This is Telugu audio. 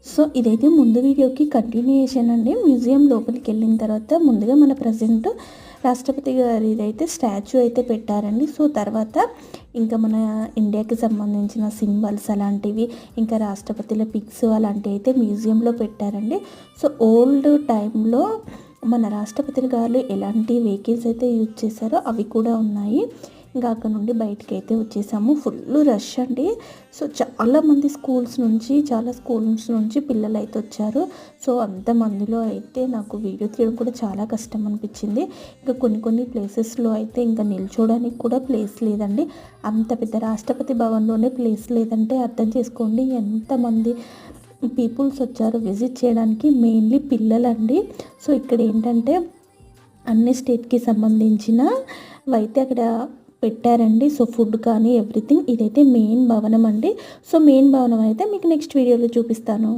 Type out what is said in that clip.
సో ఇదైతే ముందు వీడియోకి కంటిన్యూయేషన్ అండి. మ్యూజియం లోపలికి వెళ్ళిన తర్వాత ముందుగా మన ప్రజెంట్ రాష్ట్రపతి గారిదైతే స్టాచ్యూ అయితే పెట్టారండి. సో తర్వాత ఇంకా మన ఇండియాకి సంబంధించిన సింబల్స్ అలాంటివి, ఇంకా రాష్ట్రపతుల పిక్స్ అలాంటివి అయితే మ్యూజియంలో పెట్టారండి. సో ఓల్డ్ టైంలో మన రాష్ట్రపతులు గారు ఎలాంటి వెహికల్స్ అయితే యూజ్ చేశారో అవి కూడా ఉన్నాయి. ఇంకా అక్కడ నుండి బయటకి అయితే వచ్చేసాము. ఫుల్ రష్ అండి. సో చాలామంది స్కూల్స్ నుంచి పిల్లలు అయితే వచ్చారు. సో అంతమందిలో అయితే నాకు వీడియో తీయడం కూడా చాలా కష్టం అనిపించింది. ఇంకా కొన్ని ప్లేసెస్లో అయితే ఇంకా నిల్చోడానికి కూడా ప్లేస్ లేదండి. అంత పెద్ద రాష్ట్రపతి భవన్లోనే ప్లేస్ లేదంటే అర్థం చేసుకోండి ఎంతమంది పీపుల్స్ వచ్చారు విజిట్ చేయడానికి. మెయిన్లీ పిల్లలండి. సో ఇక్కడ ఏంటంటే అన్ని స్టేట్కి సంబంధించిన అయితే అక్కడ పెట్టారండి. సో ఫుడ్ కానీ ఎవ్రీథింగ్. ఇదైతే మెయిన్ భవనం అండి. సో మెయిన్ భవనం అయితే మీకు నెక్స్ట్ వీడియోలో చూపిస్తాను.